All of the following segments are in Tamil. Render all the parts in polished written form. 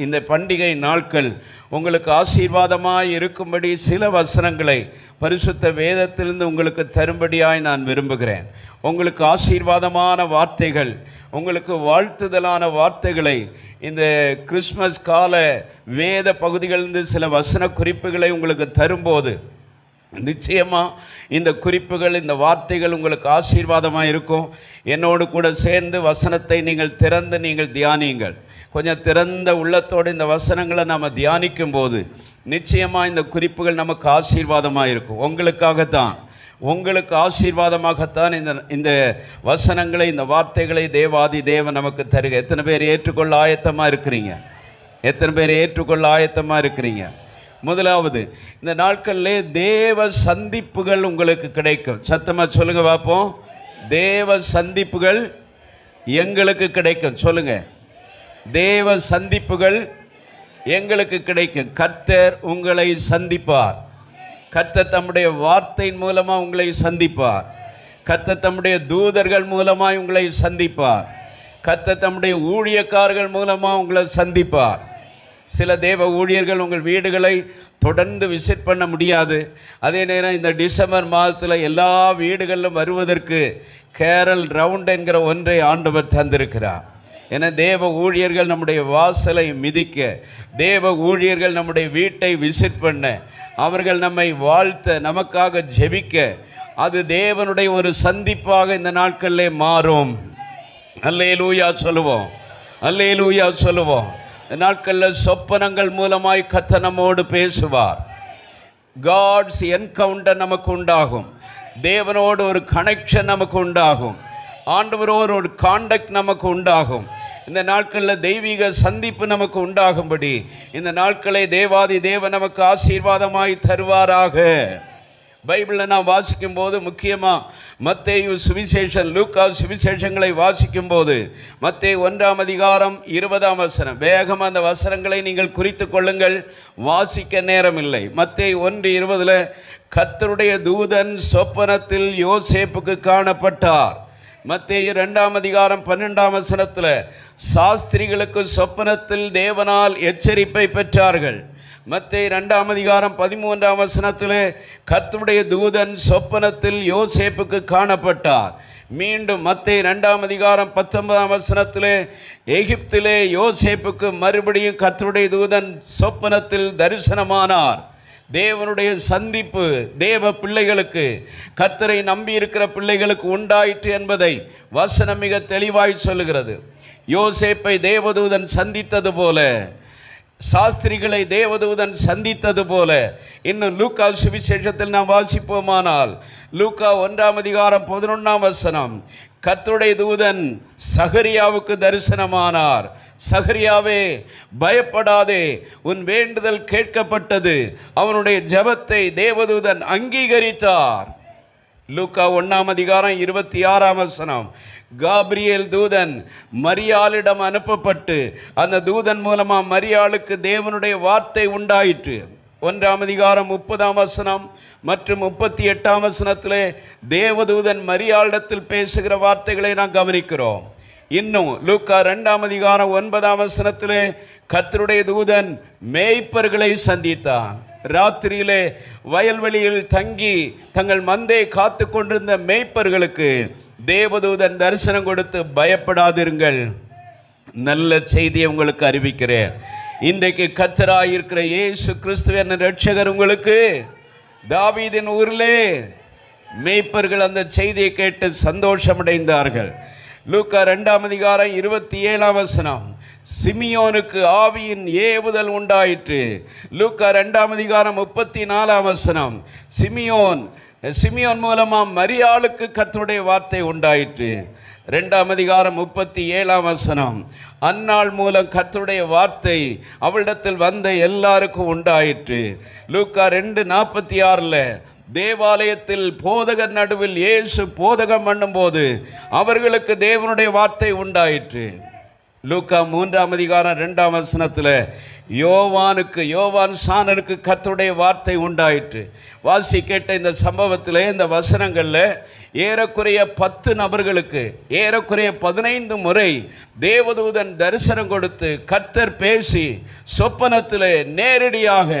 இந்த பண்டிகை நாட்கள் உங்களுக்கு ஆசீர்வாதமாய் இருக்கும்படி சில வசனங்களை பரிசுத்த வேதத்திலிருந்து உங்களுக்கு தரும்படியாய் நான் விரும்புகிறேன். உங்களுக்கு ஆசீர்வாதமான வார்த்தைகள், உங்களுக்கு வாழ்த்துதலான வார்த்தைகளை இந்த கிறிஸ்மஸ் கால வேத பகுதிகளிலிருந்து சில வசன குறிப்புகளை உங்களுக்கு தரும்போது நிச்சயமாக இந்த குறிப்புகள், இந்த வார்த்தைகள் உங்களுக்கு ஆசீர்வாதமாக இருக்கும். என்னோடு கூட சேர்ந்து வசனத்தை நீங்கள் திறந்து நீங்கள் தியானியுங்கள். கொஞ்சம் திறந்த உள்ளத்தோடு இந்த வசனங்களை நாம் தியானிக்கும் போது நிச்சயமாக இந்த குறிப்புகள் நமக்கு ஆசீர்வாதமாக இருக்கும். உங்களுக்கு ஆசீர்வாதமாகத்தான் இந்த வசனங்களை, இந்த வார்த்தைகளை தேவாதி தேவன் நமக்கு தருக. எத்தனை பேர் ஏற்றுக்கொள்ள ஆயத்தமாக இருக்கிறீங்க? முதலாவது, இந்த நாட்களிலே தேவ சந்திப்புகள் உங்களுக்கு கிடைக்கும். சத்தமாக சொல்லுங்க பார்ப்போம். தேவ சந்திப்புகள் எங்களுக்கு கிடைக்கும். சொல்லுங்க, தேவ சந்திப்புகள் எங்களுக்கு கிடைக்கும். கர்த்தர் உங்களை சந்திப்பார். கர்த்தர் தம்முடைய வார்த்தையின் மூலமாக உங்களை சந்திப்பார். கர்த்தர் தம்முடைய தூதர்கள் மூலமாக உங்களை சந்திப்பார். கர்த்தர் தம்முடைய ஊழியக்காரர்கள் மூலமாக உங்களை சந்திப்பார். சில தேவ ஊழியர்கள் உங்கள் வீடுகளை தொடர்ந்து விசிட் பண்ண முடியாது. அதே நேரம் இந்த டிசம்பர் மாதத்தில் எல்லா வீடுகளிலும் வருவதற்கு கேரல் ரவுண்ட் என்கிற ஒன்றை ஆண்டவர் தந்திருக்கிறார். என தேவ ஊழியர்கள் நம்முடைய வாசலை மிதிக்க, தேவ ஊழியர்கள் நம்முடைய வீட்டை விசிட் பண்ண, அவர்கள் நம்மை வாழ்த்த, நமக்காக ஜெபிக்க, அது தேவனுடைய ஒரு சந்திப்பாக இந்த நாட்களிலே மாறும். அல்லேலூயா சொல்லுவோம். நாட்களில் சொப்பனங்கள் மூலமாய் கர்த்தர் நம்மோடு பேசுவார். காட்ஸ் என்கவுண்டர் நமக்கு உண்டாகும். தேவனோடு ஒரு கனெக்ஷன் நமக்கு உண்டாகும். ஆண்டவரோடு ஒரு கான்டாக்ட் நமக்கு உண்டாகும். இந்த நாட்களில் தெய்வீக சந்திப்பு நமக்கு உண்டாகும்படி இந்த நாட்களை தேவாதி தேவன் நமக்கு ஆசீர்வாதமாய் தருவாராக. பைபிளில் நான் வாசிக்கும் போது முக்கியமாக மத்தேயு சுவிசேஷம், லூக்கா சுவிசேஷங்களை வாசிக்கும் போது மத்தேயு 1ஆம் அதிகாரம் 20ஆம் வசனம், வேகமாக அந்த வசனங்களை நீங்கள் குறித்து கொள்ளுங்கள், வாசிக்க நேரம் இல்லை. மத்தேயு 1:20 கர்த்தருடைய தூதன் சொப்பனத்தில் யோசேப்புக்கு காணப்பட்டார். மத்தேயு 2ஆம் அதிகாரம் 12ஆம் வசனத்தில் சாஸ்திரிகளுக்கு சொப்பனத்தில் தேவனால் எச்சரிப்பை பெற்றார்கள். மத்தேயு 2ஆம் அதிகாரம் 13ஆம் வசனத்தில் கர்த்தருடைய தூதன் சொப்பனத்தில் யோசேப்புக்கு காணப்பட்டார். மீண்டும் மத்தேயு 2ஆம் அதிகாரம் 19ஆம் வசனத்தில் எகிப்திலே யோசேப்புக்கு மறுபடியும் கர்த்தருடைய தூதன் சொப்பனத்தில் தரிசனமானார். தேவனுடைய சந்திப்பு தேவ பிள்ளைகளுக்கு, கர்த்தரை நம்பி இருக்கிற பிள்ளைகளுக்கு உண்டாயிற்று என்பதை வசனம் மிக தெளிவாய் சொல்லுகிறது. யோசேப்பை தேவதூதன் சந்தித்தது போல, சாஸ்திரிகளை தேவதூதன் சந்தித்தது போல, இன்னும் லூக்கா சுவிசேஷத்தில் நாம் வாசிப்போமானால் லூக்கா 1ஆம் அதிகாரம் 11ஆம் வசனம், கர்த்தருடைய தூதன் சகரியாவுக்கு தரிசனமானார். சகரியாவே பயப்படாதே, உன் வேண்டுதல் கேட்கப்பட்டது. அவனுடைய ஜெபத்தை தேவதூதன் அங்கீகரித்தார். லூக்கா 1ஆம் அதிகாரம் 26ஆம் வசனம், காபிரியேல் தூதன் மரியாளிடம் அனுப்பப்பட்டு அந்த தூதன் மூலமாக மரியாளுக்கு தேவனுடைய வார்த்தை உண்டாயிற்று. 1ஆம் அதிகாரம் 30ஆம் வசனம் மற்றும் 38ஆம் வசனத்திலே தேவதூதன் மரியாளிடத்தில் பேசுகிற வார்த்தைகளை நாம் கவனிக்கிறோம். இன்னும் லூக்கா 2ஆம் அதிகாரம் 9ஆம் வசனத்திலே கர்த்தருடைய தூதன் மேய்ப்பர்களை சந்தித்தான். ராத்திரியிலே வயல்வெளியில் தங்கி தங்கள் மந்தை காத்து கொண்டிருந்த மேய்ப்பர்களுக்கு தேவதூதன் தரிசனம் கொடுத்து, பயப்படாதிருங்கள், நல்ல செய்தியை உங்களுக்கு அறிவிக்கிறேன். இன்றைக்கு கர்த்தராயிருக்கிற இயேசு கிறிஸ்துவின் இரட்சகர் உங்களுக்கு தாவீதின் ஊரிலே மேய்ப்பர்கள் அந்த செய்தியை கேட்டு சந்தோஷமடைந்தார்கள். லூக்கா 2ஆம் அதிகாரம் 27ஆம் வசனம், சிமியோனுக்கு ஆவியின் ஏவுதல் உண்டாயிற்று. லூக்கா 2ஆம் அதிகாரம் 34ஆம் வசனம், சிமியோன் மூலமாக மரியாளுக்கு கர்த்தருடைய வார்த்தை உண்டாயிற்று. 2ஆம் அதிகாரம் 37ஆம் வசனம், அன்னாள் மூலம் கர்த்தருடைய வார்த்தை அவளிடத்தில் வந்த எல்லாருக்கும் உண்டாயிற்று. லூக்கா 2:46 தேவாலயத்தில் போதகர் நடுவில் இயேசு போதகம் பண்ணும்போது அவர்களுக்கு தேவனுடைய வார்த்தை உண்டாயிற்று. லூக்கா 3ஆம் அதிகாரம் 2ஆம் வசனத்தில் யோவான் சாணனுக்கு கர்த்தருடைய வார்த்தை உண்டாயிற்று. வாசி கேட்ட இந்த சம்பவத்தில், இந்த வசனங்களில் ஏறக்குறைய 10 நபர்களுக்கு ஏறக்குறைய 15 முறை தேவதூதன் தரிசனம் கொடுத்து கர்த்தர் பேசி சொப்பனத்திலே நேரடியாக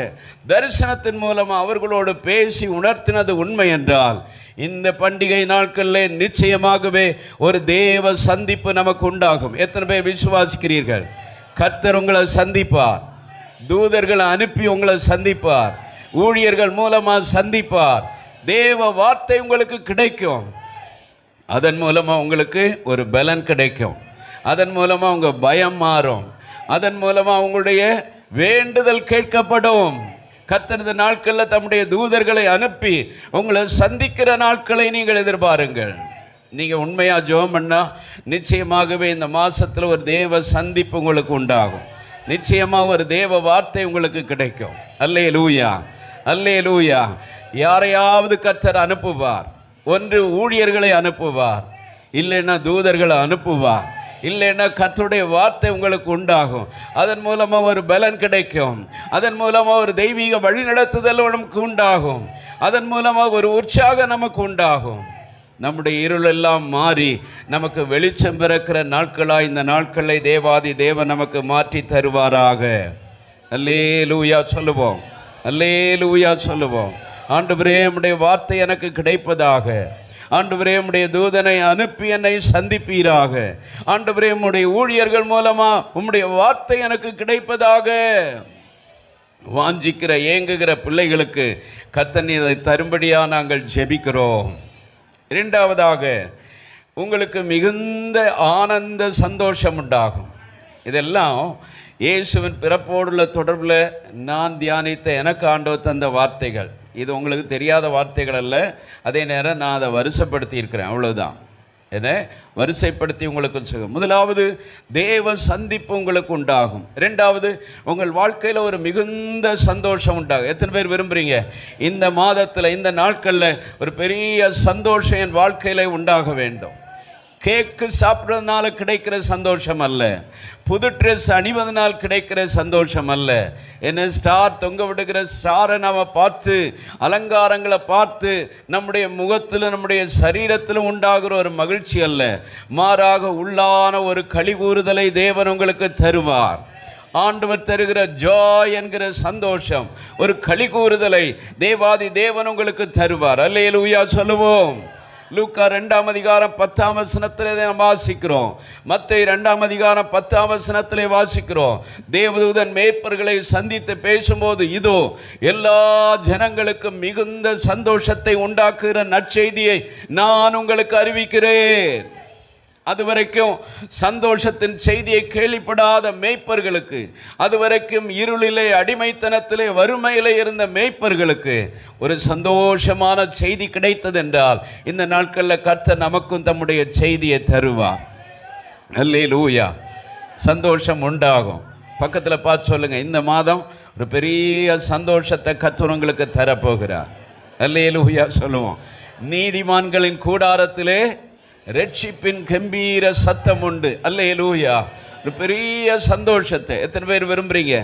தரிசனத்தின் மூலமாக அவர்களோடு பேசி உணர்த்தினது உண்மை என்றால், இந்த பண்டிகை நாட்களில் நிச்சயமாகவே ஒரு தேவ சந்திப்பு நமக்கு உண்டாகும். எத்தனை பேர் விசுவாசிக்கிறீர்கள்? கர்த்தர் உங்களை சந்திப்பார், தூதர்களை அனுப்பி உங்களை சந்திப்பார், ஊழியர்கள் மூலமாக சந்திப்பார், தேவ வார்த்தை உங்களுக்கு கிடைக்கும். அதன் மூலமாக உங்களுக்கு ஒரு பலன் கிடைக்கும், அதன் மூலமாக உங்கள் பயம் மாறும், அதன் மூலமாக உங்களுடைய வேண்டுதல் கேட்கப்படும். கர்த்தர் இந்த நாட்களில் தம்முடைய தூதர்களை அனுப்பி உங்களை சந்திக்கிற நாட்களை நீங்கள் எதிர்பாருங்கள். நீங்கள் உண்மையாக ஜெபம் பண்ணால் நிச்சயமாகவே இந்த மாதத்தில் ஒரு தேவ சந்திப்பு உங்களுக்கு உண்டாகும். நிச்சயமாக ஒரு தேவ வார்த்தை உங்களுக்கு கிடைக்கும். அல்லேலூயா, அல்லேலூயா. யாரையாவது கர்த்தர் அனுப்புவார். ஒன்று ஊழியர்களை அனுப்புவார், இல்லைன்னா தூதர்களை அனுப்புவார், இல்லைன்னா கர்த்தருடைய வார்த்தை உங்களுக்கு உண்டாகும். அதன் மூலமாக ஒரு பலன் கிடைக்கும், அதன் மூலமாக ஒரு தெய்வீக வழிநடத்துதல் நமக்கு உண்டாகும், அதன் மூலமாக ஒரு உற்சாகம் நமக்கு உண்டாகும். நம்முடைய இருளெல்லாம் மாறி நமக்கு வெளிச்சம் பிறக்கிற நாட்களாக இந்த நாட்களை தேவாதி தேவன் நமக்கு மாற்றி தருவாராக. அல்லேலூயா சொல்லுவோம், அல்லேலூயா சொல்லுவோம். ஆண்டவரே, உம்முடைய வார்த்தை எனக்கு கிடைப்பதாக. ஆண்டவரே, உம்முடைய தூதனை அனுப்பி என்னை சந்திப்பீராக. ஆண்டவரே, உம்முடைய ஊழியர்கள் மூலமா உம்முடைய வார்த்தை எனக்கு கிடைப்பதாக. வாஞ்சிக்கிற ஏங்குகிற பிள்ளைகளுக்கு கர்த்தர் இதை தரும்படியாக நாங்கள் ஜெபிக்கிறோம். இரண்டாவதாக, உங்களுக்கு மிகுந்த ஆனந்த சந்தோஷம் உண்டாகும். இதெல்லாம் இயேசுவின் பிறப்போடுள்ள தொடர்பில் நான் தியானித்த எனக்கு ஆண்டவர் தந்த வார்த்தைகள். இது உங்களுக்கு தெரியாத வார்த்தைகள் அல்ல, அதே நேரம் நான் அதை வரிசைப்படுத்தி இருக்கிறேன், அவ்வளோதான். என்ன வரிசைப்படுத்தி உங்களுக்கு சொல்லுங்கள். முதலாவது, தேவ சந்திப்பு உங்களுக்கு உண்டாகும். இரண்டாவது, உங்கள் வாழ்க்கையில் ஒரு மிகுந்த சந்தோஷம் உண்டாகும். எத்தனை பேர் விரும்புகிறீங்க இந்த மாதத்தில் இந்த நாட்களில் ஒரு பெரிய சந்தோஷம் என் வாழ்க்கையில் உண்டாக வேண்டும்? கேக்கு சாப்பிட்றதுனால கிடைக்கிற சந்தோஷம் அல்ல, புது ட்ரெஸ் அணிவதனால் கிடைக்கிற சந்தோஷம் அல்ல, என்ன ஸ்டார் தொங்க விடுகிற ஸ்டாரை நாம் பார்த்து அலங்காரங்களை பார்த்து நம்முடைய முகத்தில் நம்முடைய சரீரத்தில் உண்டாகிற ஒரு மகிழ்ச்சி அல்ல, மாறாக உள்ளான ஒரு களி கூறுதலை தேவன் உங்களுக்கு தருவார். ஆண்டவர் தருகிற ஜாய் என்கிற சந்தோஷம், ஒரு களி கூறுதலை தேவாதி தேவன் உங்களுக்கு தருவார். அல்லேலூயா சொல்லுவோம். லூக்கா 2ஆம் அதிகாரம் 10ஆம் வசனத்திலே நாம் வாசிக்கிறோம். மத்தேயு 2ஆம் அதிகாரம் 10ஆம் வசனத்திலே வாசிக்கிறோம். தேவதூதன் மேய்ப்பர்களை சந்தித்து பேசும்போது, இதோ எல்லா ஜனங்களுக்கும் மிகுந்த சந்தோஷத்தை உண்டாக்குகிற நற்செய்தியை நான் உங்களுக்கு அறிவிக்கிறேன். அதுவரைக்கும் சந்தோஷத்தின் செய்தியை கேள்விப்படாத மேய்ப்பர்களுக்கு, அதுவரைக்கும் இருளிலே அடிமைத்தனத்திலே வறுமையிலே இருந்த மேய்ப்பர்களுக்கு ஒரு சந்தோஷமான செய்தி கிடைத்தது என்றால், இந்த நாட்களில் கர்த்தர் நமக்கும் தம்முடைய செய்தியை தருவார். அல்லேலூயா. சந்தோஷம் உண்டாகும். பக்கத்தில் பார்த்து சொல்லுங்க, இந்த மாதம் ஒரு பெரிய சந்தோஷத்தை கர்த்தர் உங்களுக்கு தரப்போகிறார். அல்லேலூயா சொல்லுவோம். நீதிமான்களின் கூடாரத்திலே ரட்சிப்பின் கம்பீர சத்தம் உண்டு. அல்லேலூயா. ஒரு பெரிய சந்தோஷத்தை எத்தனை பேர் விரும்புகிறீங்க?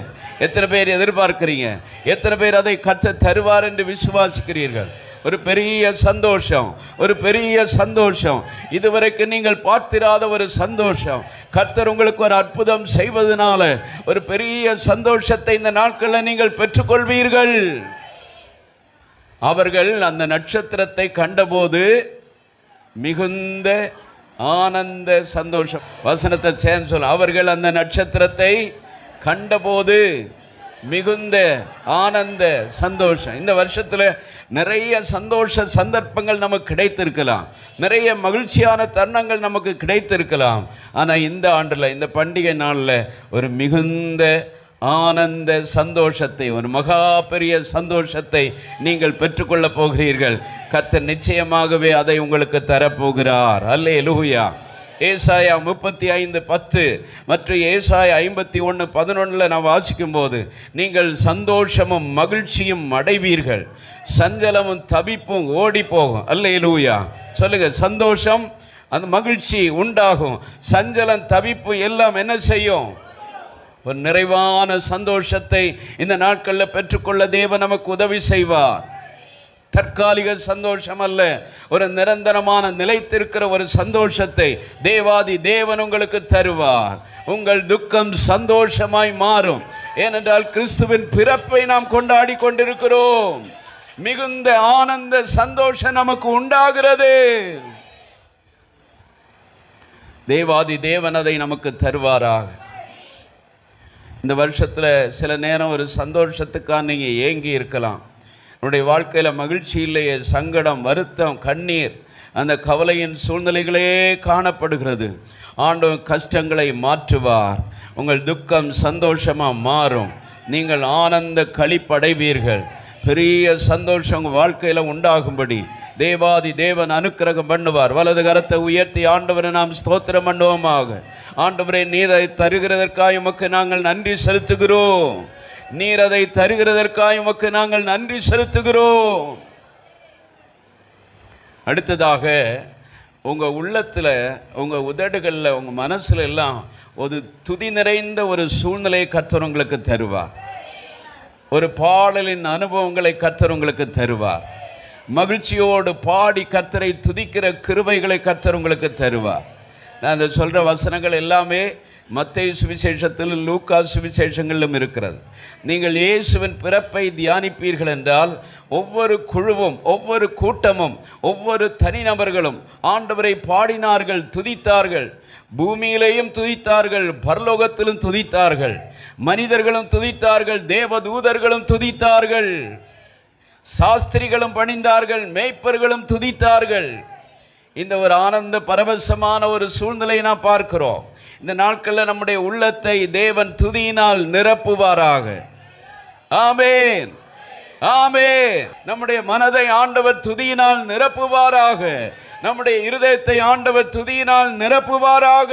எத்தனை பேர் எதிர்பார்க்கிறீங்க? எத்தனை பேர் அதை கர்த்தர் தருவார் என்று விசுவாசிக்கிறீர்கள்? ஒரு பெரிய சந்தோஷம், ஒரு பெரிய சந்தோஷம், இதுவரைக்கும் நீங்கள் பார்த்திராத ஒரு சந்தோஷம். கர்த்தர் உங்களுக்கு ஒரு அற்புதம் செய்வதனால ஒரு பெரிய சந்தோஷத்தை இந்த நாட்களில் நீங்கள் பெற்றுக்கொள்வீர்கள். அவர்கள் அந்த நட்சத்திரத்தை கண்டபோது மிகுந்த ஆனந்த சந்தோஷம். வசனத்தை சேர்ந்து சொல்ல, அவர்கள் அந்த நட்சத்திரத்தை கண்டபோது மிகுந்த ஆனந்த சந்தோஷம். இந்த வருஷத்தில் நிறைய சந்தோஷ சந்தர்ப்பங்கள் நமக்கு கிடைத்திருக்கலாம், நிறைய மகிழ்ச்சியான தருணங்கள் நமக்கு கிடைத்திருக்கலாம். ஆனால் இந்த ஆண்டில், இந்த பண்டிகை நாளில் ஒரு மிகுந்த ஆனந்த சந்தோஷத்தை, ஒரு மகா பெரிய சந்தோஷத்தை நீங்கள் பெற்றுக்கொள்ளப் போகிறீர்கள். கர்த்தர் நிச்சயமாகவே அதை உங்களுக்கு தரப்போகிறார். அல்லேலூயா. ஏசாயா 35:10 மற்றும் ஏசாயா 51:11 நான் வாசிக்கும்போது, நீங்கள் சந்தோஷமும் மகிழ்ச்சியும் அடைவீர்கள், சஞ்சலமும் தவிப்பும் ஓடி போகும். அல்லேலூயா சொல்லுங்க. சந்தோஷம், அந்த மகிழ்ச்சி உண்டாகும், சஞ்சலம் தவிப்பு எல்லாம் என்ன செய்யும்? ஒரு நிறைவான சந்தோஷத்தை இந்த நாட்களில் பெற்றுக்கொள்ள தேவன் நமக்கு உதவி செய்வார். தற்காலிக சந்தோஷம் அல்ல, ஒரு நிரந்தரமான நிலைத்திருக்கிற ஒரு சந்தோஷத்தை தேவாதி தேவன் உங்களுக்கு தருவார். உங்கள் துக்கம் சந்தோஷமாய் மாறும். ஏனென்றால் கிறிஸ்துவின் பிறப்பை நாம் கொண்டாடி கொண்டிருக்கிறோம். மிகுந்த ஆனந்த சந்தோஷம் நமக்கு உண்டாகிறது. தேவாதி தேவன் அதை நமக்கு தருவாராக. இந்த வருஷத்தில் சில நேரம் ஒரு சந்தோஷத்துக்காக நீங்கள் ஏங்கி இருக்கலாம். என்னுடைய வாழ்க்கையில் மகிழ்ச்சி இல்லையே, சங்கடம், வருத்தம், கண்ணீர், அந்த கவலையின் சூழ்நிலைகளே காணப்படுகிறது. ஆண்டவன் கஷ்டங்களை மாற்றுவார். உங்கள் துக்கம் சந்தோஷமாக மாறும். நீங்கள் ஆனந்த களிப்படைவீர்கள். பெரிய சந்தோஷம் உங்கள் வாழ்க்கையில் உண்டாகும்படி தேவாதி தேவன் அனுக்கிரகம் பண்ணுவார். வலது கரத்தை உயர்த்தி ஆண்டவரை நாம் ஸ்தோத்திரம் பண்ணுவோமாக. ஆண்டவரை நீர் அதை தருகிறதற்காக உமக்கு நாங்கள் நன்றி செலுத்துகிறோம். நீர் அதை தருகிறதற்காக உமக்கு நாங்கள் நன்றி செலுத்துகிறோம். அடுத்ததாக உங்கள் உள்ளத்தில், உங்கள் உதடுகளில், உங்கள் மனசில் எல்லாம் ஒரு துதி நிறைந்த ஒரு சூழ்நிலையை கர்த்தர் உங்களுக்கு தருவார். ஒரு பாடலின் அனுபவங்களை கர்த்தர் உங்களுக்கு தருவார். மகிழ்ச்சியோடு பாடி கர்த்தரை துதிக்கிற கிருபைகளை கர்த்தர் உங்களுக்கு தருவார். நான் அந்த சொல்கிற வசனங்கள் எல்லாமே மத்தேயு சுவிசேஷத்திலும் லூக்கா சுவிசேஷங்களிலும் இருக்கிறது. நீங்கள் இயேசுவின் பிறப்பை தியானிப்பீர்கள் என்றால் ஒவ்வொரு குழுவும், ஒவ்வொரு கூட்டமும், ஒவ்வொரு தனிநபர்களும் ஆண்டவரை பாடினார்கள், துதித்தார்கள். பூமியிலேயும் துதித்தார்கள், பரலோகத்திலும் துதித்தார்கள். மனிதர்களும் துதித்தார்கள், தேவதூதர்களும் துதித்தார்கள், சாஸ்திரிகளும் பணிந்தார்கள், மேய்ப்பர்களும் துதித்தார்கள். இந்த ஒரு ஆனந்த பரவசமான ஒரு சூழ்நிலையை நாம் பார்க்கிறோம். இந்த நாட்களில் நம்முடைய உள்ளத்தை தேவன் துதியினால் நிரப்புவாராக. ஆமென், ஆமென். நம்முடைய மனதை ஆண்டவர் துதியினால் நிரப்புவாராக. நம்முடைய இருதயத்தை ஆண்டவர் துதியினால் நிரப்புவாராக.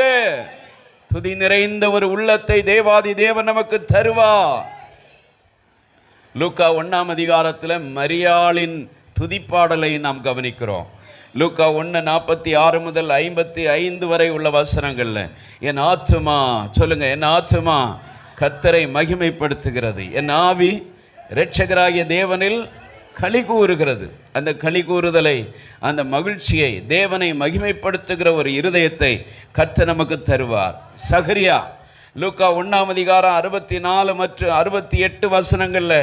துதி நிறைந்த ஒரு உள்ளத்தை தேவாதி தேவன் நமக்கு தருவார். லூக்கா 1ஆம் அதிகாரத்தில் மரியாளின் துதிப்பாடலை நாம் கவனிக்கிறோம். லூக்கா 1:46 முதல் 55 வரை உள்ள வசனங்களில், என் ஆத்துமா, சொல்லுங்க, என் ஆத்துமா கர்த்தரை மகிமைப்படுத்துகிறது, என் ஆவி இரட்சகராகிய தேவனில் களி கூறுகிறது. அந்த களி கூறுதலை, அந்த மகிழ்ச்சியை, தேவனை மகிமைப்படுத்துகிற ஒரு இருதயத்தை கர்த்தர் நமக்கு தருவார். சகரியா லூக்கா 1ஆம் அதிகாரம் 64 மற்றும் 68 வசனங்களில்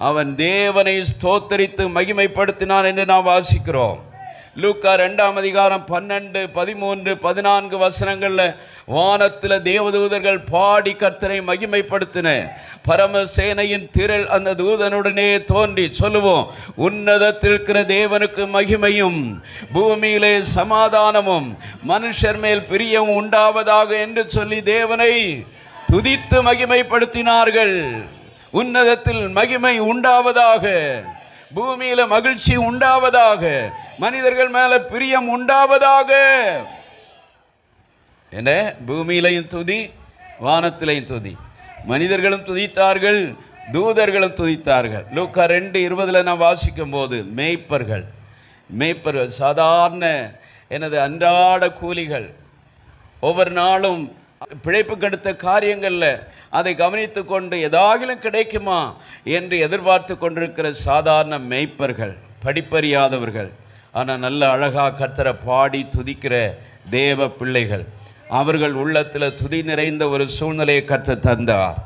அவன் தேவனை ஸ்தோத்தரித்து மகிமைப்படுத்தினான் என்று நாம் வாசிக்கிறோம். லூக்கா 2ஆம் அதிகாரம் 12, 13, 14 வசனங்களில் வானத்தில் தேவதூதர்கள் பாடி கர்த்தரை மகிமைப்படுத்தின. பரமசேனையின் திரள் அந்த தூதனுடனே தோன்றி சொல்லுவோம், உன்னதத்தில் இருக்கிற தேவனுக்கு மகிமையும், பூமியிலே சமாதானமும், மனுஷர் மேல் பிரியம் உண்டாவதாக என்று சொல்லி தேவனை துதித்து மகிமைப்படுத்தினார்கள். உன்னதத்தில் மகிமை உண்டாவதாக, பூமியில மகிழ்ச்சி உண்டாவதாக, மனிதர்கள் மேல பிரியம் உண்டாவதாக. என்ன, பூமியிலையும் துதி, வானத்திலையும் துதி. மனிதர்களும் துதித்தார்கள், தூதர்களும் துதித்தார்கள். லூக்கா 2:20 நான் வாசிக்கும் போது மேய்ப்பர்கள் சாதாரண எனது அன்றாட கூலிகள், ஒவ்வொரு நாளும் பிழைப்புக்கு அடுத்த காரியங்களில் அதை கவனித்து கொண்டு ஏதாகிலும் கிடைக்குமா என்று எதிர்பார்த்து கொண்டிருக்கிற சாதாரண மேய்ப்பர்கள், படிப்பறியாதவர்கள், ஆனால் நல்ல அழகாக கர்த்தரை பாடி துதிக்கிற தேவ பிள்ளைகள், அவர்கள் உள்ளத்தில் துதி நிறைந்த ஒரு சூழ்நிலையை கர்த்தர் தந்தார்.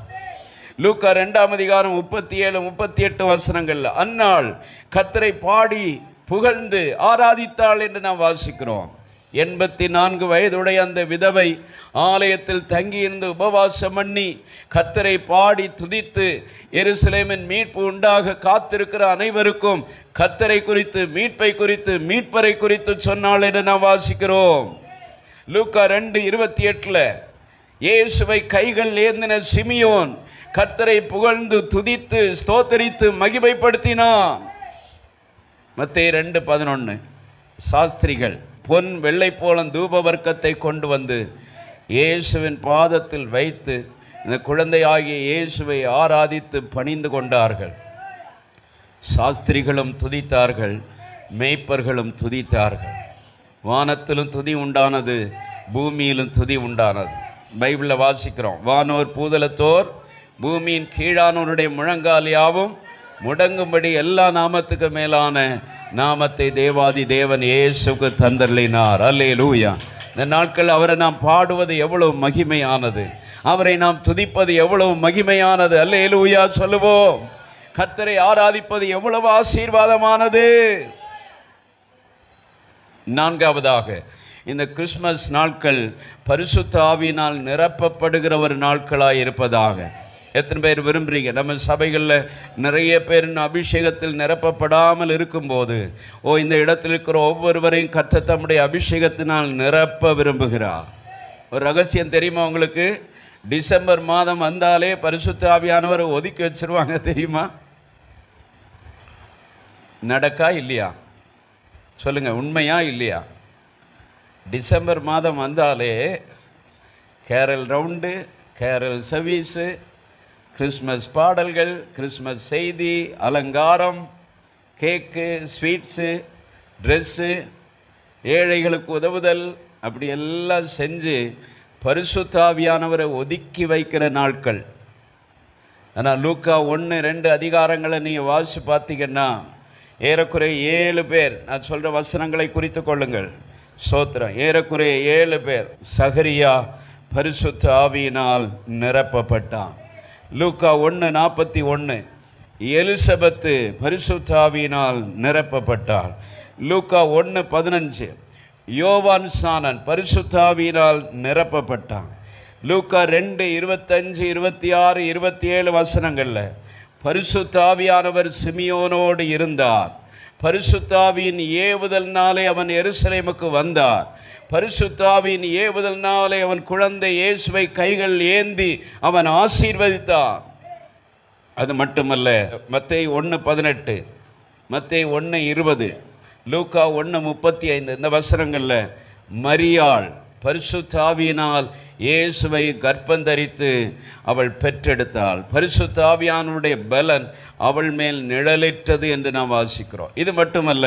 லூக்கா 2ஆம் அதிகாரம் 37, 38 வசனங்கள், அந்நாள் கர்த்தரை பாடி புகழ்ந்து ஆராதித்தாள் என்று நாம் வாசிக்கிறோம். 84 வயதுடைய அந்த விதவை ஆலயத்தில் தங்கியிருந்து உபவாசம் பண்ணி கர்த்தரை பாடி துதித்து எருசலேமின் மீட்பு உண்டாக காத்திருக்கிற அனைவருக்கும் கர்த்தரை குறித்து, மீட்பை குறித்து, மீட்பரை குறித்து சொன்னாள் என்று நாம் வாசிக்கிறோம். லூக்கா 2:28 இயேசுவை கைகள் ஏந்தின சிமியோன் கர்த்தரை புகழ்ந்து துதித்து ஸ்தோத்தரித்து மகிமைப்படுத்தினான். மத்தேயு 2:11 சாஸ்திரிகள் பொன் வெள்ளை போலம் தூப வர்க்கத்தை கொண்டு வந்து இயேசுவின் பாதத்தில் வைத்து இந்த குழந்தையாகிய இயேசுவை ஆராதித்து பணிந்து கொண்டார்கள். சாஸ்திரிகளும் துதித்தார்கள், மேய்ப்பர்களும் துதித்தார்கள். வானத்திலும் துதி உண்டானது, பூமியிலும் துதி உண்டானது. பைபிளில் வாசிக்கிறோம், வானோர் பூதலத்தோர் பூமியின் கீழானோருடைய முழங்கால் யாவும் முடங்கும்படி எல்லா நாமத்துக்கு மேலான நாமத்தை தேவாதி தேவன் இயேசுவுக்கு தந்தருளினார். அல்லேலூயா. இந்த நாட்கள் அவரை நாம் பாடுவது எவ்வளவு மகிமையானது, அவரை நாம் துதிப்பது எவ்வளவு மகிமையானது. அல்லேலூயா சொல்லுவோம். கர்த்தரை ஆராதிப்பது எவ்வளவு ஆசீர்வாதமானது. நான்காவதாக, இந்த கிறிஸ்மஸ் நாட்கள் பரிசுத்த ஆவியினால் நிரப்பப்படுகிற ஒரு நாட்களாக இருப்பதாக. எத்தனை பேர் விரும்புகிறீங்க? நம்ம சபைகளில் நிறைய பேர் அபிஷேகத்தில் நிரப்பப்படாமல் இருக்கும்போது, இந்த இடத்தில் இருக்கிற ஒவ்வொருவரையும் கர்த்தர் தம்முடைய அபிஷேகத்தினால் நிரப்ப விரும்புகிறார். ஒரு ரகசியம் தெரியுமா உங்களுக்கு? டிசம்பர் மாதம் வந்தாலே பரிசுத்த ஆவியானவரை ஒதுக்கி வச்சிருவாங்க, தெரியுமா? நடக்கா இல்லையா? சொல்லுங்க, உண்மையா இல்லையா? டிசம்பர் மாதம் வந்தாலே carol round, carol service, Christmas பாடல்கள், கிறிஸ்மஸ் செய்தி, அலங்காரம், கேக்கு, ஸ்வீட்ஸு, ட்ரெஸ்ஸு, ஏழைகளுக்கு உதவுதல், அப்படி எல்லாம் செஞ்சு பரிசுத்த ஆவியானவரை ஒதுக்கி வைக்கிற நாட்கள். ஆனால் லூக்கா 1-2 அதிகாரங்களை நீங்கள் வாசித்து பார்த்தீங்கன்னா ஏறக்குறைய 7 பேர், நான் சொல்கிற வசனங்களை குறித்து கொள்ளுங்கள். சோத்திரம். ஏறக்குறைய 7 பேர். சகரியா பரிசுத்த ஆவியினால் நிரப்பப்பட்டான். லூக்கா 1:41 எலிசபெத்து பரிசுத்த ஆவியினால் நிரப்பப்பட்டாள். லூக்கா 1:15 யோவான் ஸ்நானன் பரிசுத்த ஆவியினால் நிரப்பப்பட்டான். லூக்கா 2:25, 26, 27 வசனங்களில் பரிசுத்த ஆவியானவர் சிமியோனோடு இருந்தார். பரிசுத்த ஆவியின் ஏவுதல்னாலே அவன் எருசலேமுக்கு வந்தார். பரிசுத்த ஆவியின் ஏவுதல்னாலே அவன் குழந்தை இயேசுவை கைகள் ஏந்தி அவன் ஆசீர்வதித்தான். அது மட்டுமல்ல, மத்தேயு 1:18, மத்தேயு 1:20, லூக்கா 1:35 இந்த வசனங்களில் மரியாள் பரிசுத்த ஆவியினால் இயேசுவை கர்ப்பந்தரித்து அவள் பெற்றெடுத்தாள். பரிசுத்த ஆவியானுடைய பலன் அவள் மேல் நிழலிட்டது என்று நாம் வாசிக்கிறோம். இது மட்டுமல்ல,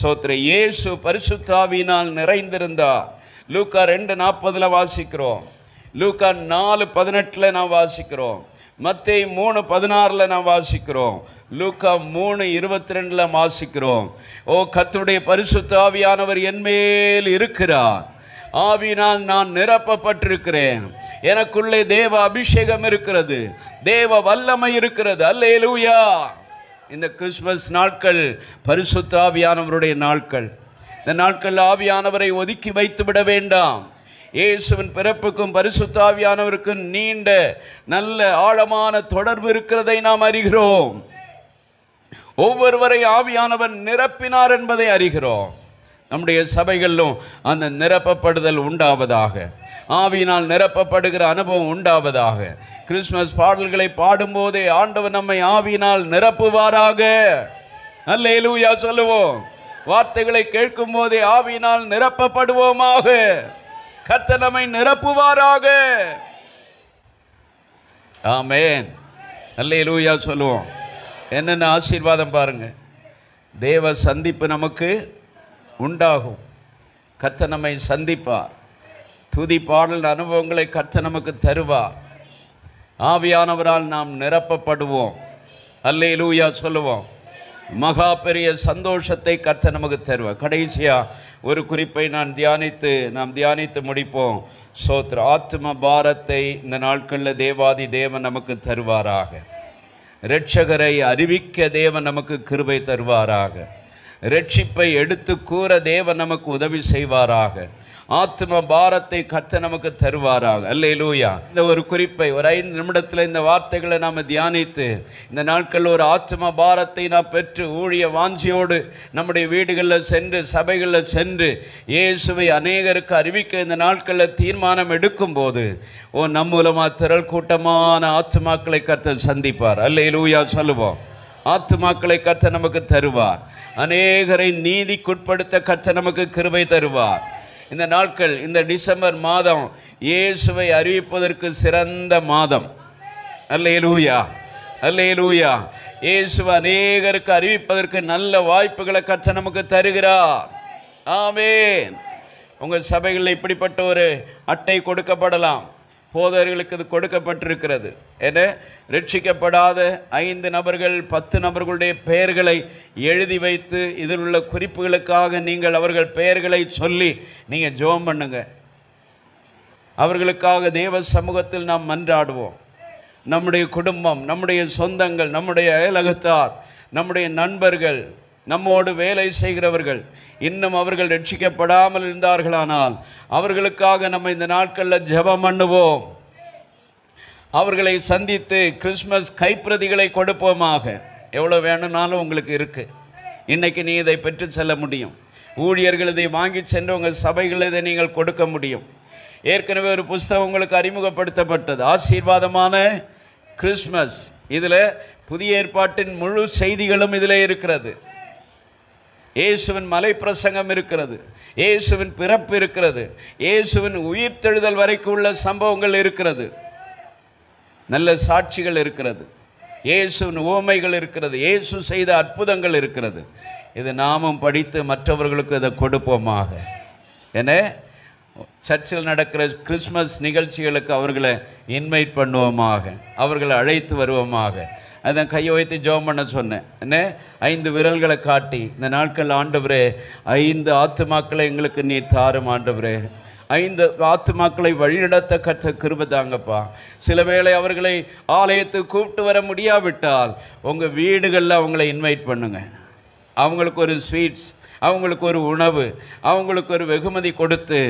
சோத்திர இயேசு பரிசுத்த ஆவியினால் நிறைந்திருந்தார். லூக்கா 2:40 வாசிக்கிறோம். லூக்கா 4:18 நாம் வாசிக்கிறோம். மத்தேயு 3:16 நாம் வாசிக்கிறோம். லூக்கா 3:22 வாசிக்கிறோம். கர்த்தருடைய பரிசுத்த ஆவியானவர் என்மேல் இருக்கிறார், ஆவியினால் நான் நிரப்பப்பட்டிருக்கிறேன், எனக்குள்ளே தேவ அபிஷேகம் இருக்கிறது, தேவ வல்லமை இருக்கிறது. அல்லேலூயா. இந்த கிறிஸ்மஸ் நாட்கள் பரிசுத்த ஆவியானவருடைய நாட்கள். இந்த நாட்கள் ஆவியானவரை ஒதுக்கி வைத்து விட வேண்டாம். இயேசுவின் பிறப்புக்கும் பரிசுத்த ஆவியானவருக்கும் நீண்ட நல்ல ஆழமான தொடர்பு இருக்கிறதை நாம் அறிகிறோம். ஒவ்வொருவரை ஆவியானவர் நிரப்பினார் என்பதை அறிகிறோம். நம்முடைய சபைகளிலும் அந்த நிரப்பப்படுதல் உண்டாவதாக, ஆவியினால் நிரப்பப்படுகிற அனுபவம் உண்டாவதாக. கிறிஸ்மஸ் பாடல்களை பாடும்போதே ஆண்டவர் நம்மை ஆவியினால் நிரப்புவாராக. அல்லேலூயா சொல்லுவோம். வார்த்தைகளை கேட்கும் போதே ஆவியினால் நிரப்பப்படுவோமாக. கர்த்தர் நம்மை நிரப்புவாராக. ஆமென். அல்லேலூயா சொல்லுவோம். என்னென்ன ஆசீர்வாதம் பாருங்க. தேவ சந்திப்பு நமக்கு உண்டாகும். கர்த்தர் நம்மை சந்திப்பார். துதி பாடல் அனுபவங்களை கர்த்தர் நமக்கு தருவார். ஆவியானவரால் நாம் நிரப்பப்படுவோம். அல்லேலூயா சொல்லுவோம். மகா பெரிய சந்தோஷத்தை கர்த்தர் நமக்கு தருவார். கடைசியாக ஒரு குறிப்பை நாம் தியானித்து முடிப்போம். சோத்ர ஆத்ம பாரத்தை இந்த நாட்களில் தேவாதி தேவன் நமக்கு தருவாராக. இரட்சகரை அறிவிக்க தேவன் நமக்கு கிருபை தருவாராக. இரட்சிப்பை எடுத்து கூற தேவன் நமக்கு உதவி செய்வாராக. ஆத்ம பாரத்தை கர்த்தர் நமக்கு தருவாராக. அல்லேலூயா. இந்த ஒரு குறிப்பை ஒரு 5 நிமிடத்தில் இந்த வார்த்தைகளை நாம் தியானித்து இந்த நாட்களில் ஒரு ஆத்ம பாரத்தை நாம் பெற்று ஊழிய வாஞ்சியோடு நம்முடைய வீடுகளில் சென்று சபைகளில் சென்று இயேசுவை அநேகருக்கு அறிவிக்க இந்த நாட்களில் தீர்மானம் எடுக்கும்போது நம் மூலமாக திரள் கூட்டமான ஆத்மாக்களை கர்த்தர் சந்திப்பார். அல்லேலூயா சொல்லுவோம். ஆத்மாக்களை கர்த்தர் நமக்கு தருவார். அநேகரை நீதிக்குட்படுத்த கர்த்தர் நமக்கு கிருபை தருவார். இந்த நாட்கள், இந்த டிசம்பர் மாதம் இயேசுவை அறிவிப்பதற்கு சிறந்த மாதம். அல்லேலூயா, அல்லேலூயா. இயேசுவை அநேகருக்கு அறிவிப்பதற்கு நல்ல வாய்ப்புகளை கர்த்தர் நமக்கு தருகிறார். ஆமென். உங்கள் சபைகளில் இப்படிப்பட்ட ஒரு அட்டை கொடுக்கப்படலாம். போதகர்களுக்கு இது கொடுக்கப்பட்டிருக்கிறது. என ரட்சிக்கப்படாத 5 நபர்கள் 10 நபர்களுடைய பெயர்களை எழுதி வைத்து இதில் உள்ள குறிப்புகளுக்காக நீங்கள் அவர்கள் பெயர்களை சொல்லி நீங்கள் ஜெபம் பண்ணுங்க. அவர்களுக்காக தேவ சமூகத்தில் நாம் மன்றாடுவோம். நம்முடைய குடும்பம், நம்முடைய சொந்தங்கள், நம்முடைய அயலகத்தார், நம்முடைய நண்பர்கள், நம்மோடு வேலை செய்கிறவர்கள் இன்னும் அவர்கள் ரட்சிக்கப்படாமல் இருந்தார்களானால் அவர்களுக்காக நம்ம இந்த நாட்களில் ஜெபம் பண்ணுவோம். அவர்களை சந்தித்து கிறிஸ்மஸ் கைப்பிரதிகளை கொடுப்போமாக. எவ்வளோ வேணும்னாலும் உங்களுக்கு இருக்குது. இன்றைக்கி நீ இதை பெற்று செல்ல முடியும். ஊழியர்கள் இதை வாங்கி சென்று உங்கள் சபைகள் இதை நீங்கள் கொடுக்க முடியும். ஏற்கனவே ஒரு புஸ்தகம் உங்களுக்கு அறிமுகப்படுத்தப்பட்டது, ஆசீர்வாதமான கிறிஸ்மஸ். இதில் புதிய ஏற்பாட்டின் முழு செய்திகளும் இதில் இருக்கிறது. இயேசுவின் மலை பிரசங்கம் இருக்கிறது, இயேசுவின் பிறப்பு இருக்கிறது, இயேசுவின் உயிர்த்தெழுதல் வரைக்கும் உள்ள சம்பவங்கள் இருக்கிறது, நல்ல சாட்சிகள் இருக்கிறது, இயேசுவின் உவமைகள் இருக்கிறது, இயேசு செய்த அற்புதங்கள் இருக்கிறது. இது நாமும் படித்து மற்றவர்களுக்கு இதை கொடுப்போமாக. என சர்ச்சில் நடக்கிற கிறிஸ்மஸ் நிகழ்ச்சிகளுக்கு அவர்களை இன்வைட் பண்ணுவோமாக, அவர்களை அழைத்து வருவோமாக. அதான் கையை வைத்து ஜெபம் பண்ண சொன்னேன். என்ன 5 விரல்களை காட்டி இந்த நாட்கள், ஆண்டவரே 5 ஆத்துமாக்களை எங்களுக்கு நீ தாரும் ஆண்டவரே, 5 ஆத்துமாக்களை வழிநடத்த கற்ற கிருபை தாங்கப்பா. சில வேளை அவர்களை ஆலயத்துக்கு கூப்பிட்டு வர முடியாவிட்டால் உங்கள் வீடுகளில் அவங்களை இன்வைட் பண்ணுங்க. அவங்களுக்கு ஒரு ஸ்வீட்ஸ், அவங்களுக்கு ஒரு உணவு, அவங்களுக்கு ஒரு வெகுமதி கொடுத்து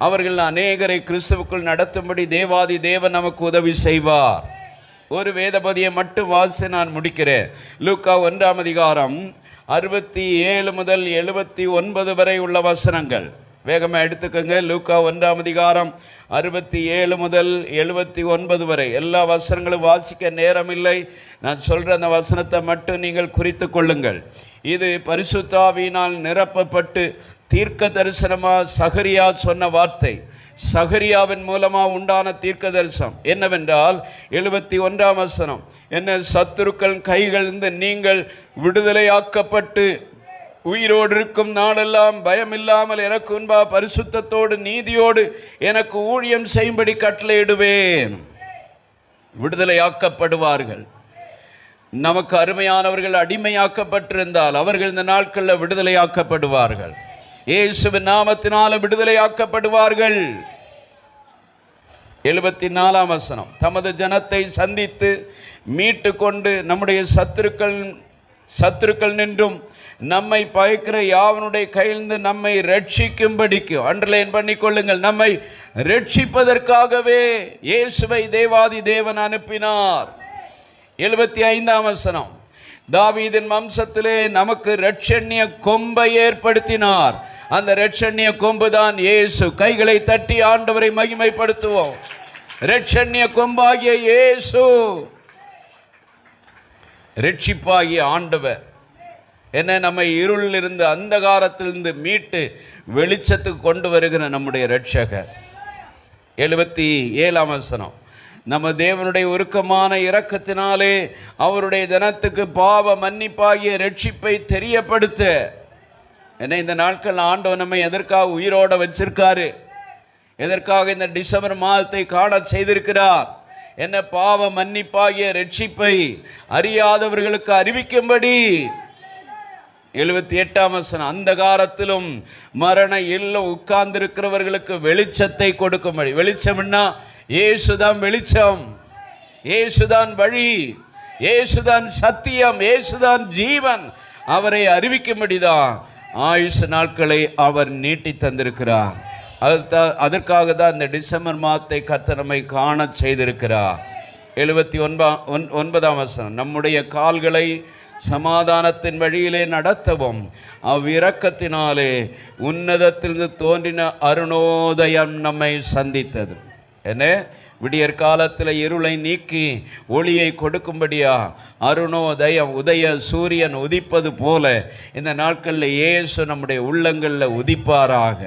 அவர்கள் அநேகரை கிறிஸ்துவுக்குள் நடத்தும்படி தேவாதி தேவன் நமக்கு உதவி செய்வார். ஒரு வேதபதியை மட்டும் வாசி நான் முடிக்கிறேன். லூக்கா 1ஆம் அதிகாரம் 67 முதல் 79 வரை உள்ள வசனங்கள் வேகமாக எடுத்துக்கோங்க. லூக்கா 1ஆம் அதிகாரம் 67 முதல் 79 வரை எல்லா வசனங்களும் வாசிக்க நேரமில்லை. நான் சொல்கிற அந்த வசனத்தை மட்டும் நீங்கள் குறித்து கொள்ளுங்கள். இது பரிசுத்த ஆவியினால் நிரப்பப்பட்டு தீர்க்க தரிசனமாக சகரியா சொன்ன வார்த்தை. சகரியாவின் மூலமாக உண்டான தீர்க்க தரிசனம் என்னவென்றால் 71ஆம் வசனம், என்ன சத்துருக்கள் கைகளிலிருந்து நீங்கள் விடுதலையாக்கப்பட்டு உயிரோடு இருக்கும் நாளெல்லாம் பயமில்லாமல் எனக்கு முன்பா பரிசுத்தத்தோடு நீதியோடு எனக்கு ஊழியம் செய்யும்படி கட்டளையிடுவேன். விடுதலையாக்கப்படுவார்கள். நமக்கு அருமையானவர்கள் அடிமையாக்கப்பட்டிருந்தால் அவர்கள் இந்த நாட்களில் விடுதலையாக்கப்படுவார்கள். இயேசுவின் நாமத்தினால விடுதலையாக்கப்படுவார்கள். 74ஆம் வசனம், தமது ஜனத்தை சந்தித்து மீட்டு கொண்டு நம்முடைய சத்துருக்கள் நின்றும் நம்மை பயக்கிற யாவனுடைய கையிலிருந்து நம்மை ரட்சிக்கும்படிக்கு, அண்டர்லைன் பண்ணிக்கொள்ளுங்கள், நம்மை ரட்சிப்பதற்காகவே இயேசுவை தேவாதி தேவன் அனுப்பினார். 75ஆம் வசனம், தாவீதின் வம்சத்திலே நமக்கு இரட்சண்ய கொம்பை ஏற்படுத்தினார். அந்த இரட்சண்ய கொம்பு தான் இயேசு. கைகளை தட்டி ஆண்டவரை மகிமைப்படுத்துவோம். இரட்சண்ய கொம்பாகிய இயேசு, ரட்சிப்பாகிய ஆண்டவர் என்ன நம்மை இருளிலிருந்து அந்தகாரத்திலிருந்து மீட்டு வெளிச்சத்துக்கு கொண்டு வருகிற நம்முடைய இரட்சகர். 77ஆம் வசனம், நம்ம தேவனுடைய உருக்கமான இரக்கத்தினாலே அவருடைய ஜனத்துக்கு பாவ மன்னிப்பாகிய ரட்சிப்பை தெரியப்படுத்த. ஏன்னா இந்த நாட்கள் ஆண்டவர் நம்மை எதற்காக உயிரோட வச்சிருக்காரு, எதற்காக இந்த டிசம்பர் மாதத்தை காண செய்திருக்கிறார்? என்ன பாவ மன்னிப்பாகிய ரட்சிப்பை அறியாதவர்களுக்கு அறிவிக்கும்படி. 78ஆம் வசனம், அந்த காலத்திலும் மரண இல்லம் உட்கார்ந்திருக்கிறவர்களுக்கு வெளிச்சத்தை கொடுக்கும்படி. வெளிச்சம்னா இயேசுதான் வெளிச்சம், இயேசுதான் வழி, இயேசுதான் சத்தியம், இயேசுதான் ஜீவன். அவரை அறிவிக்கும்படிதான் ஆயுசு நாட்களை அவர் நீட்டி தந்திருக்கிறார். அதற்காக தான் இந்த டிசம்பர் மாதத்தை கர்த்தர் நம்மை காண செய்திருக்கிறார். 79ஆம் வசனம், நம்முடைய கால்களை சமாதானத்தின் வழியிலே நடத்தவும் அவ்விரக்கத்தினாலே உன்னதத்திலிருந்து தோன்றின அருணோதயம் நம்மை சந்தித்தது. என்ன விடியற் காலத்தில் இருளை நீக்கி ஒளியை கொடுக்கும்படியா அருணோதயம், உதய சூரியன் உதிப்பது போல இந்த நாட்களில் இயேசு நம்முடைய உள்ளங்களில் உதிப்பாராக.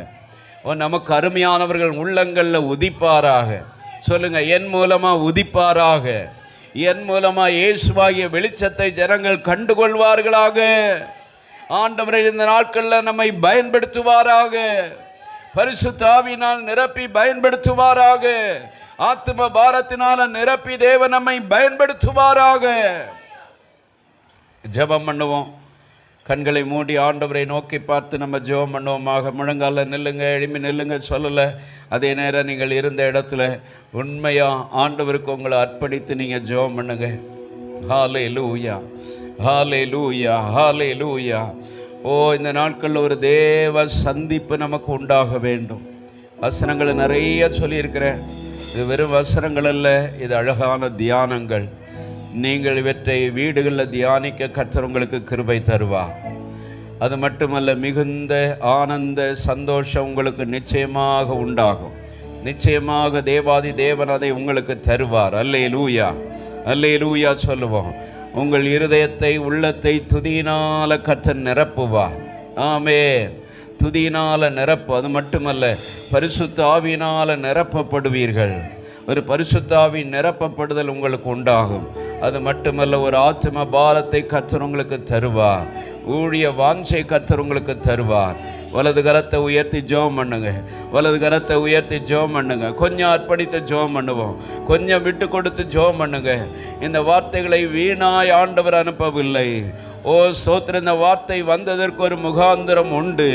நமக்கு அருமையானவர்கள் உள்ளங்களில் உதிப்பாராக. சொல்லுங்க, என் மூலமாக உதிப்பாராக. என் மூலமாக இயேசுவாகிய வெளிச்சத்தை ஜனங்கள் கண்டுகொள்வார்களாக. ஆண்டவரை இந்த நாட்களில் நம்மை பயன்படுத்துவாராக. பரிசுத்த ஆவியினால் நிரப்பி பயன்படுத்துவாராக. ஆத்ம பாரத்தினால நிரப்பி தேவன் நம்மை பயன்படுத்துவாராக. ஜெபம் பண்ணுவோம். கண்களை மூடி ஆண்டவரை நோக்கி பார்த்து நம்ம ஜெபம் பண்ணுவோமாக. முழங்கால நில்லுங்க, எழுப்பி நில்லுங்க சொல்லலை. அதே நேரம் நீங்கள் இருந்த இடத்துல உண்மையாக ஆண்டவருக்கு உங்களை அர்ப்பணித்து நீங்கள் ஜெபம் பண்ணுங்க. ஹல்லேலூயா, ஹல்லேலூயா, ஹல்லேலூயா. ஓ, இந்த நாட்களில் ஒரு தேவ சந்திப்பு நமக்கு உண்டாக வேண்டும். வசனங்களை நிறைய சொல்லியிருக்கிறேன். இது வெறும் வசனங்கள் அல்ல, இது அழகான தியானங்கள். நீங்கள் இவற்றை வீடுகளில் தியானிக்க கர்த்தர் உங்களுக்கு கிருபை தருவார். அது மட்டுமல்ல, மிகுந்த ஆனந்த சந்தோஷம் உங்களுக்கு நிச்சயமாக உண்டாகும். நிச்சயமாக தேவாதி தேவன் அதை உங்களுக்கு தருவார். அல்லேலூயா, அல்லேலூயா சொல்லுவோம். உங்கள் இருதயத்தை, உள்ளத்தை துதியினால கர்த்தர் நிரப்புவார். ஆமென். துதியினால நிரப்பு. அது மட்டுமல்ல, பரிசுத்த ஆவியினால நிரப்பப்படுவீர்கள். ஒரு பரிசுத்த ஆவி நிரப்பப்படுதல் உங்களுக்கு உண்டாகும். அது மட்டுமல்ல, ஒரு ஆத்ம பாரத்தை கர்த்தர் உங்களுக்கு தருவார். ஊழிய வாஞ்சை கர்த்தர் உங்களுக்கு தருவார். வலது கரத்தை உயர்த்தி ஜெபம் பண்ணுங்க. வலது கரத்தை உயர்த்தி ஜெபம் பண்ணுங்க. கொஞ்சம் அர்ப்பணித்து ஜெபம் பண்ணுவோம். கொஞ்சம் விட்டு கொடுத்து ஜெபம் பண்ணுங்க. இந்த வார்த்தைகளை வீணாய் ஆண்டவர் அனுப்பவில்லை. ஓ ஸ்தோத்திரம். இந்த வார்த்தை வந்ததற்கு ஒரு முகாந்திரம் உண்டு.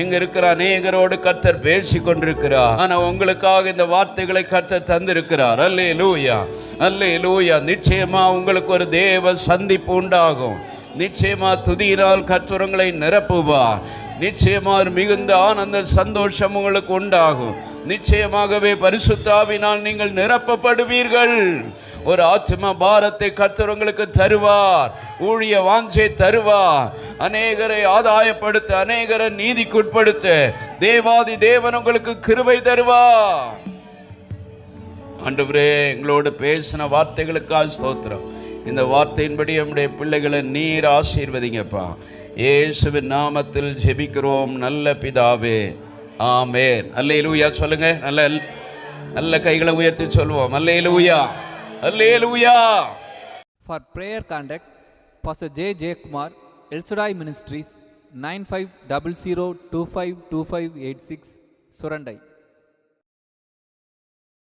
இங்க இருக்கிற அநேகரோடு கர்த்தர் பேசி கொண்டிருக்கிறார். ஆனா உங்களுக்காக இந்த வார்த்தைகளை கர்த்தர் தந்திருக்கிறார். அல்லேலூயா, அல்லேலூயா. நிச்சயமா உங்களுக்கு ஒரு தேவ சந்திப்பு உண்டாகும். நிச்சயமா துதியினால் கர்த்தர் உங்களை நிரப்புவார். நிச்சயமா மிகுந்த ஆனந்த சந்தோஷம் உங்களுக்கு உண்டாகும். நிச்சயமாகவே பரிசுத்த ஆவியினால் நீங்கள் நிரப்பப்படுவீர்கள். ஒரு ஆத்ம பாரத்தை கர்த்தர் உங்களுக்கு தருவார். ஊழிய வாஞ்சை தருவார். அநேகரை ஆதாயப்படுத்த, அநேகரை நீதிக்குட்படுத்த தேவாதி தேவன் உங்களுக்கு கிருபை தருவார். ஆண்டவரே, எங்களோடு பேசின வார்த்தைகளுக்காக ஸ்தோத்திரம். இந்த வார்த்தையின்படி நம்முடைய பிள்ளைகளை நீர் ஆசீர்வதிங்கப்பா. இயேசுவின் நாமத்தில் ஜெபிக்கிறோம் நல்ல பிதாவே, ஆமென். அல்லேலூயா சொல்லுங்க. நல்ல நல்ல கைகளை உயர்த்தி சொல்லுவோம். அல்லேலூயா, அல்லேலூயா. For prayer contact, Pastor J. Kumar, El Shaddai Ministries, 9500252586, Surandai.